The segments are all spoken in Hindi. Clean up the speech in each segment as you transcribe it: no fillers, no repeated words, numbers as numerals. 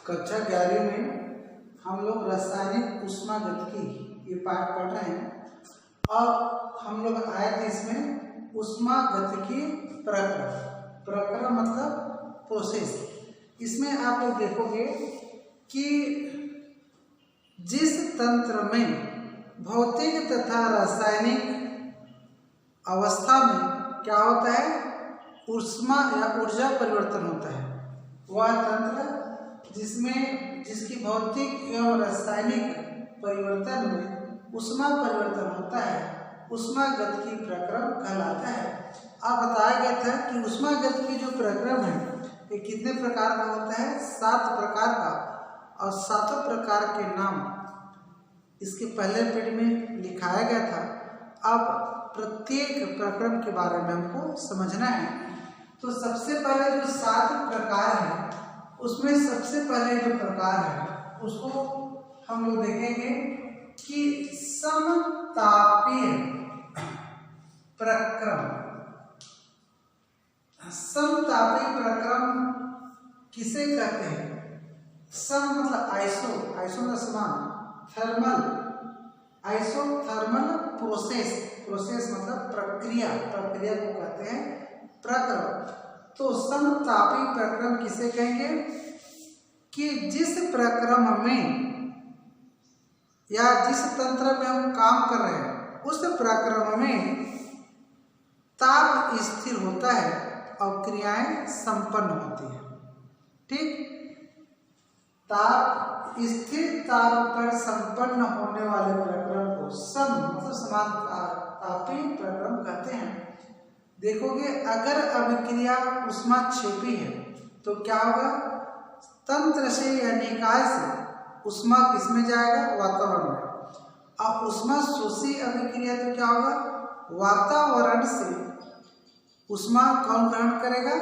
कक्षा 11 में हम लोग रासायनिक ऊष्मागतिकी ये पाठ पढ़ रहे हैं और हम लोग आए थे इसमें ऊष्मागतिकी प्रक्रम मतलब प्रोसेस। इसमें आप लोग देखोगे कि जिस तंत्र में भौतिक तथा रासायनिक अवस्था में क्या होता है, ऊष्मा या ऊर्जा परिवर्तन होता है, वह तंत्र जिसकी भौतिक एवं रासायनिक परिवर्तन में ऊष्मा परिवर्तन होता है, ऊष्मागतिकी प्रक्रम कहलाता है। अब बताया गया था कि ऊष्मागतिकी जो प्रक्रम है ये कितने प्रकार का होता है, 7 प्रकार का, और 7 प्रकार के नाम इसके पहले पेज में लिखाया गया था। अब प्रत्येक प्रक्रम के बारे में हमको समझना है। तो सबसे पहले जो 7 प्रकार है उसमें सबसे पहले जो प्रकार है उसको हम लोग देखेंगे कि समतापीय प्रक्रम। समतापीय प्रक्रम किसे कहते हैं? सम मतलब आइसो मतलब समान, आइसोथर्मल प्रोसेस मतलब प्रक्रिया को कहते हैं प्रक्रम। तो समतापी प्रक्रम किसे कहेंगे कि जिस प्रक्रम में या जिस तंत्र में हम काम कर रहे हैं उस प्रक्रम में ताप स्थिर होता है और क्रियाएं संपन्न होती है। ठीक, ताप स्थिर ताप पर संपन्न होने वाले प्रक्रम को सम मतलब समानतापी प्रक्रम कहते हैं। देखोगे अगर अभिक्रिया ऊष्माक्षेपी है तो क्या होगा, तंत्र से या निकाय से ऊष्मा किसमें जाएगा, वातावरण में। और ऊष्मा शोषी अभिक्रिया तो क्या होगा, वातावरण से ऊष्मा कौन ग्रहण करेगा,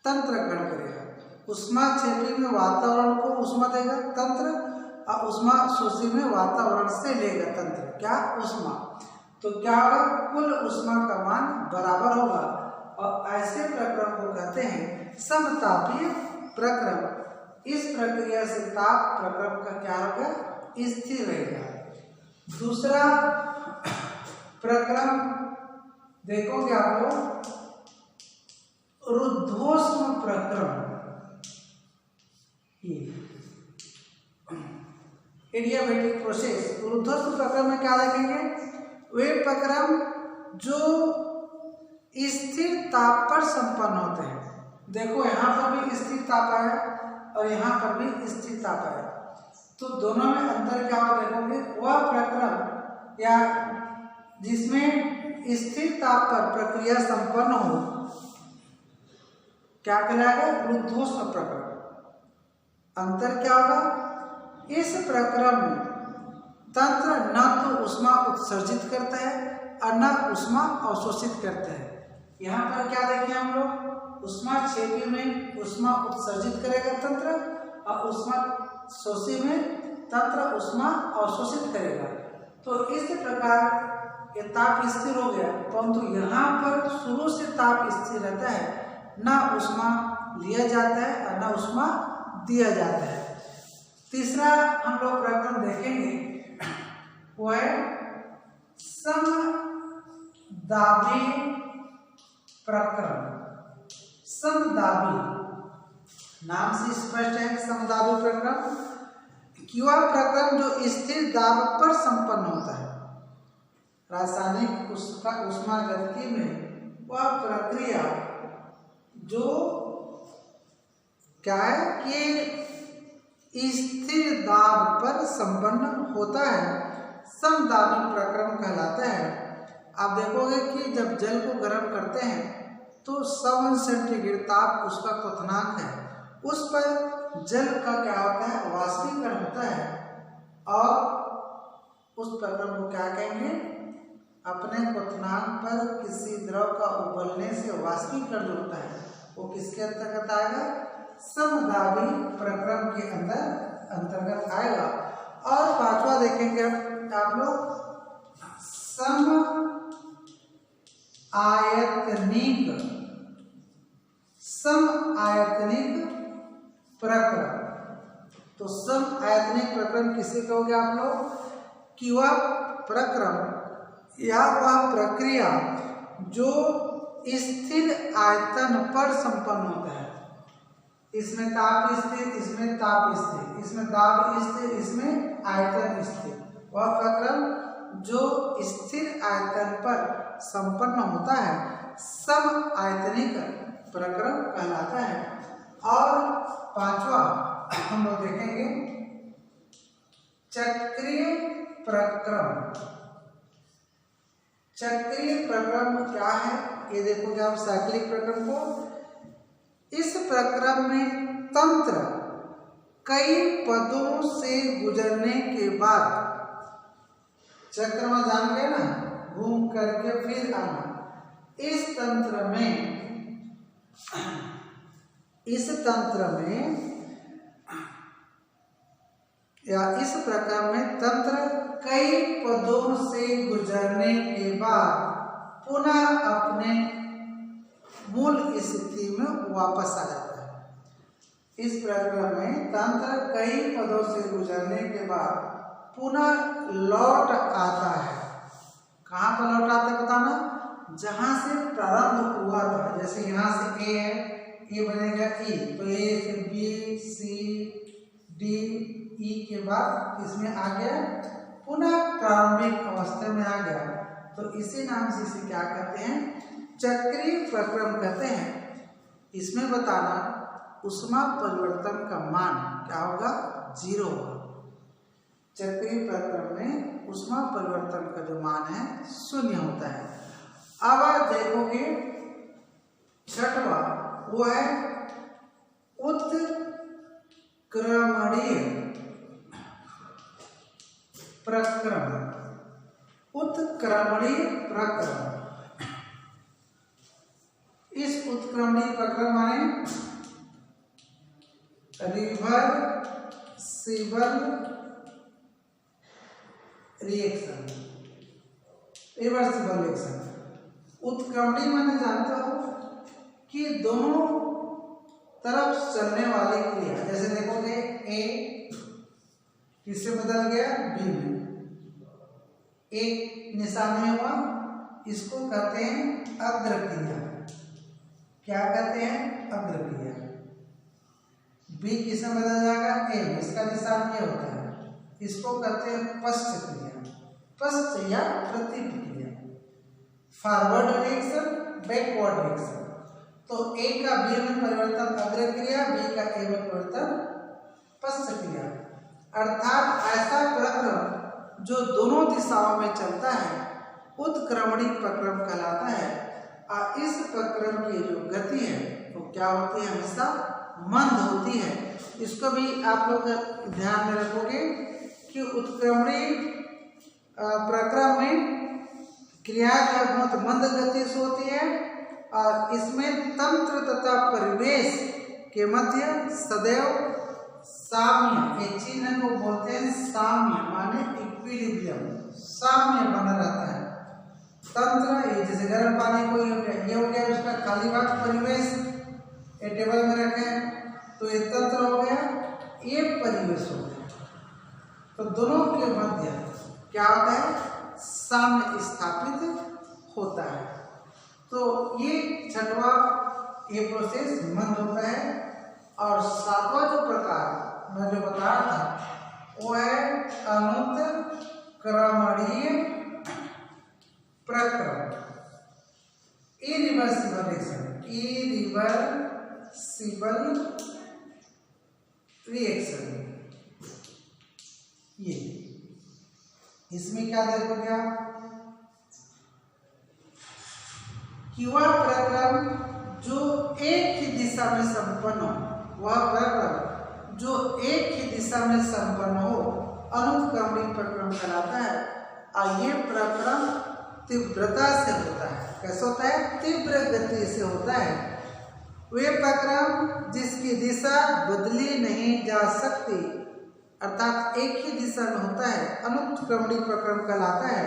तंत्र ग्रहण करेगा। ऊष्माक्षेपी में वातावरण को ऊष्मा देगा तंत्र, और ऊष्मा शोषी में वातावरण से लेगा तंत्र क्या, ऊष्मा। तो क्या होगा, कुल ऊष्मा का मान बराबर होगा और ऐसे प्रक्रम को कहते हैं समतापीय प्रक्रम। इस प्रक्रिया से ताप प्रक्रम का क्या होगा, स्थिर रहेगा। दूसरा प्रक्रम देखोगे आप लोग, रुद्धोष्म प्रक्रम। Adiabatic process. रुद्धोष्म प्रक्रम में क्या देखेंगे, वे प्रक्रम जो स्थिर ताप पर संपन्न होते हैं। देखो यहाँ पर भी स्थिर ताप आया और यहाँ पर भी स्थिर ताप आया, तो दोनों में अंतर क्या हो देखोगे, वह प्रक्रम या जिसमें स्थिर ताप पर प्रक्रिया संपन्न हो क्या कहलाएगा, रुद्धोष्म प्रक्रम। अंतर क्या होगा, इस प्रक्रम में तंत्र न तो ऊष्मा उत्सर्जित करता है और न ऊष्मा अवशोषित करता है। यहाँ पर क्या देखें हम लोग, ऊष्माक्षेपी में ऊष्मा उत्सर्जित करेगा तंत्र और ऊष्मा शोषी में तंत्र ऊष्मा अवशोषित करेगा। तो इस प्रकार ये ताप स्थिर हो गया, परंतु यहाँ पर शुरू से ताप स्थिर रहता है, न ऊष्मा लिया जाता है और न ऊष्मा दिया जाता है। तीसरा हम लोग प्रक्रम देखेंगे वो है समदाबी प्रक्रम। समदाबी नाम से स्पष्ट है, समदाबी प्रक्रम कि वह प्रक्रम जो स्थिर दाब पर संपन्न होता है। रासायनिक ऊष्मागतिकी में वह प्रक्रिया जो क्या है कि स्थिर दाब पर संपन्न होता है, समदाबी प्रक्रम कहलाता है। आप देखोगे कि जब जल को गर्म करते हैं तो 100 सेंटीग्रेड ताप उसका क्वथनांक है, उस पर जल का क्या होता है, वाष्पीकरण होता है और उस प्रक्रम को क्या कहेंगे, अपने क्वथनांक पर किसी द्रव का उबलने से वाष्पीकरण होता है वो किसके अंतर्गत आएगा, समदाबी प्रक्रम के अंतर्गत आएगा। और 5वां देखेंगे आप लोग, समआयतनिक प्रक्रम। तो सम आयतनिक प्रक्रम किसे कहोगे आप लोग? कि वह प्रक्रम या वह प्रक्रिया जो स्थिर आयतन पर संपन्न होता है। इसमें ताप स्थिर, इसमें ताप स्थिर, इसमें दाब स्थिर, इसमें आयतन स्थिर। वह प्रक्रम जो स्थिर आयतन पर संपन्न होता है सम आयतनिक प्रक्रम कहलाता है। और पांचवा हम लोग देखेंगे चक्रीय प्रक्रम। चक्रीय प्रक्रम क्या है ये देखोगे आप साइक्लिक प्रक्रम को। इस प्रक्रम में तंत्र कई पदों से गुजरने के बाद, चक्र में जान गए ना, घूम करके फिर आना, इस तंत्र में या इस प्रकार में तंत्र कई पदों से गुजरने के बाद पुनः अपने मूल स्थिति में वापस आ जाता है। इस प्रक्रिया में तंत्र कई पदों से गुजरने के बाद पुनः लौट आता है। कहाँ पर लौट आता है बताना? जहां से प्रारंभ हुआ था। जैसे यहाँ से ए है, ये बनेगा ई, तो ए फिर बी सी डी ई के बाद इसमें आ गया, पुनः प्रारंभिक अवस्था में आ गया, तो इसी नाम से इसे क्या कहते हैं? चक्रीय प्रक्रम कहते हैं। इसमें बताना ऊष्मा परिवर्तन का मान क्या होगा? 0 होगा। चक्रीय प्रक्रम में ऊष्मा परिवर्तन का जो मान है 0 होता है। अब आप देखोगे छठवा, वो है उत्क्रमणीय प्रक्रम। उत्क्रमणीय प्रक्रम, इस उत्क्रमणीय प्रक्रम माने रिवर्सिबल रिएक्शन। रिवर्सिबल रिएक्शन उत्क्रमणीय माने जानते हो कि दोनों तरफ चलने वाली क्रिया। जैसे देखोगे ए किससे बदल गया? बी में। एक निशान में हुआ, इसको कहते हैं अग्रक्रिया। क्या कहते हैं? अग्रक्रिया। बी किसमें बदल जाएगा? ए में। इसका निशान ये होता है, इसको कहते हैं पश्च क्रिया, पश्च या प्रतिक्रिया। Forward reaction, backward reaction. तो ए का बी में परिवर्तन अग्रक्रिया, बी का ए में परिवर्तन पश्च क्रिया। अर्थात ऐसा प्रक्रम जो दोनों दिशाओं में चलता है उत्क्रमणीय प्रक्रम कहलाता है। और इस प्रक्रम की जो गति है वो क्या होती है? हमेशा मंद होती है। इसको भी आप लोग ध्यान में रखोगे कि उत्क्रमणीय प्रक्रम में क्रिया जो बहुत मंद गति से होती है और इसमें तंत्र तथा परिवेश के मध्य सदैव साम्य, एक चीज को बोलते हैं साम्य, माने इक्विलिब्रियम, साम्य बना रहता है। तंत्र ये जैसे गर्म पानी कोई हो गया, ये हो गया उसका खाली भाग परिवेश, ये टेबल में रखे तो ये तंत्र हो गया, ये परिवेश हो गया। तो दोनों के मध्य क्या होता है? साम्य स्थापित होता है। तो ये छठवा ये प्रोसेस मंद होता है। और सातवां जो प्रकार मैं जो बता रहा था वो है अनुत्क्रमणीय प्रक्रम। Irreversible reaction, irreversible reaction. ये इसमें क्या देखोगे आप कि वह प्रक्रम जो एक ही दिशा में संपन्न हो, वह प्रक्रम जो एक ही दिशा में संपन्न हो अनुत्क्रमणीय प्रक्रम कहलाता है। और ये प्रक्रम तीव्रता से होता है। कैसे होता है? तीव्र गति से होता है। वे प्रक्रम जिसकी दिशा बदली नहीं जा सकती, अर्थात एक ही दिशा में होता है, अनुत्क्रमणीय प्रक्रम कहलाता है।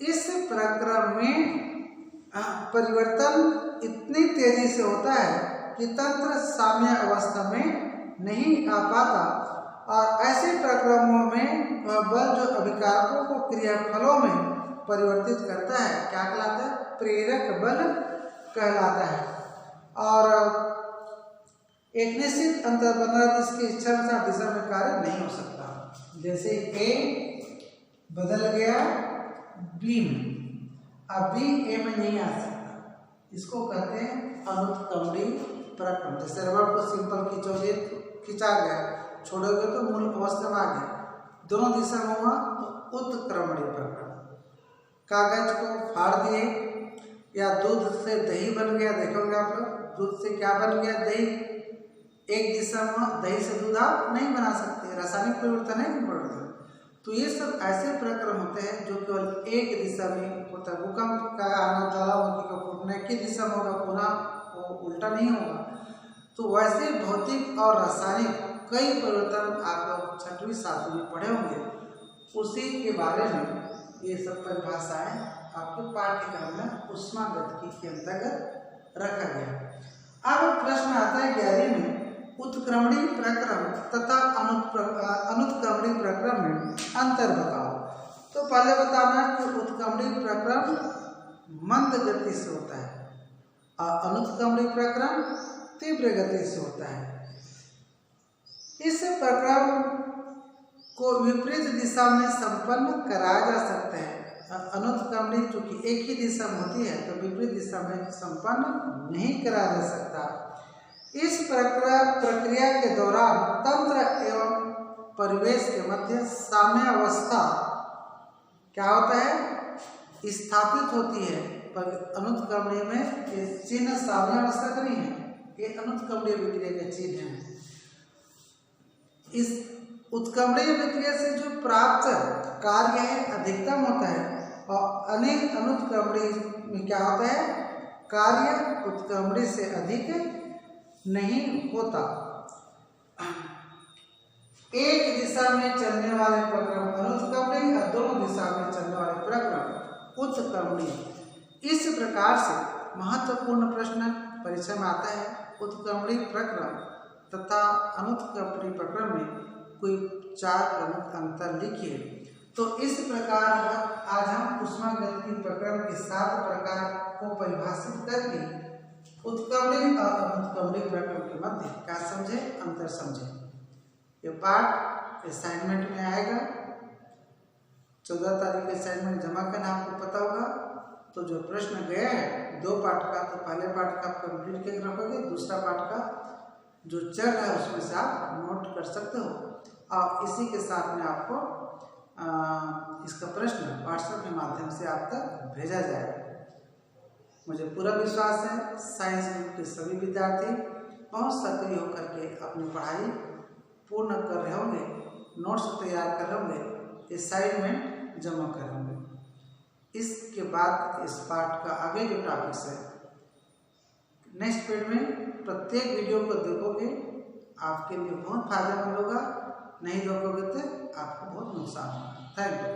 इस प्रक्रम में परिवर्तन इतनी तेजी से होता है कि तंत्र साम्य अवस्था में नहीं आ पाता, और ऐसे प्रक्रमों में वह बल जो अभिकारकों को क्रियाफलों में परिवर्तित करता है क्या कहलाता है? प्रेरक बल कहलाता है। और एक निश्चित अंतर बना जिसकी इच्छा अनुसार दिशा में कार्य नहीं हो सकता। जैसे ए बदल गया बी में, अब बी ए में नहीं आ सकता, इसको कहते हैं अनुत्क्रमणी प्रक्रम। जैसे रबड़ को सिंपल खींचोगे खिंचा गया, छोड़ोगे तो मूल अवस्था में आ गया, दोनों दिशा में हुआ तो उत्क्रमणी प्रक्रम। कागज को फाड़ दिए या दूध से दही बन गया, देखोगे आप लोग दूध से क्या बन गया? दही। एक दिशा में दही से दूध आप नहीं बना सकते, रासायनिक परिवर्तन है कि परिवर्तन। तो ये सब ऐसे प्रक्रम होते हैं जो केवल एक दिशा में होता है। भूकंप का आना, ज्वालामुखी का फूटना एक ही दिशा में होगा, पुनः वो उल्टा नहीं होगा। तो वैसे भौतिक और रासायनिक कई परिवर्तन आप लोग 6वीं 7वीं में पढ़े होंगे, उसी के बारे में ये सब परिभाषाएं आपके पाठ्यक्रम में ऊष्मागतिकी के अंतर्गत रखा गया। अब प्रश्न आता है 11वीं में, उत्क्रमणी प्रक्रम तथा अनुत्क्रमणी प्रक्रम में अंतर बताओ। तो पहले बताना कि उत्क्रमणी प्रक्रम मंद गति से होता है और अनुत्क्रमणी प्रक्रम तीव्र गति से होता है। इस प्रक्रम को विपरीत दिशा में संपन्न कराया जा सकता है। अनुत्क्रमणी चूंकि एक ही दिशा में होती है तो विपरीत दिशा में संपन्न नहीं कराया जा सकता। इस प्रक्रिया के दौरान तंत्र एवं परिवेश के मध्य साम्यावस्था क्या होता है? स्थापित होती है। पर अनुत्क्रमणीय में ये चिन्ह साम्यावस्था का नहीं है, ये अनुत्क्रमणीय विक्रिया के चिन्ह है। इस उत्क्रमणीय विक्रिया से जो प्राप्त कार्य है अधिकतम होता है और अनेक अनुत्क्रमणीय में क्या होता है? कार्य उत्क्रमणीय से अधिक नहीं होता। एक दिशा में चलने वाले प्रक्रम अनुत्क्रमणीय और दोनों दिशा में चलने वाले प्रक्रम उत्क्रमणीय। इस प्रकार से महत्वपूर्ण प्रश्न परीक्षा में आता है, उत्क्रमणीय प्रक्रम तथा अनुत्क्रमणीय प्रक्रम में कोई 4 प्रमुख अंतर लिखिए। तो इस प्रकार आज हम ऊष्मागतिकी प्रक्रम के 7 प्रकार को परिभाषित करके उत्क्रमणीय और अनुत्क्रमणीय प्रक्रम के मध्य क्या समझे, अंतर समझे। ये पाठ असाइनमेंट में आएगा। 14 तारीख के असाइनमेंट जमा करना आपको पता होगा। तो जो प्रश्न गया है 2 पाठ का, तो पहले पाठ का आप कंप्लीट करके रखोगे, दूसरा पाठ का जो चल रहा है उसमें से आप नोट कर सकते हो। और इसी के साथ में आपको इसका प्रश्न व्हाट्सएप के माध्यम से आप तक भेजा जाएगा। मुझे पूरा विश्वास है साइंस ग्रुप के सभी विद्यार्थी बहुत सक्रिय होकर के अपनी पढ़ाई पूर्ण कर रहे होंगे, नोट्स तैयार कर रहे होंगे, असाइनमेंट जमा कर रहे होंगे। इसके बाद इस पाठ का आगे जो टॉपिक्स है नेक्स्ट पीरियड में प्रत्येक वीडियो को देखोगे आपके लिए बहुत फायदेमंद होगा, नहीं देखोगे तो आपको बहुत नुकसान होगा। Thank you.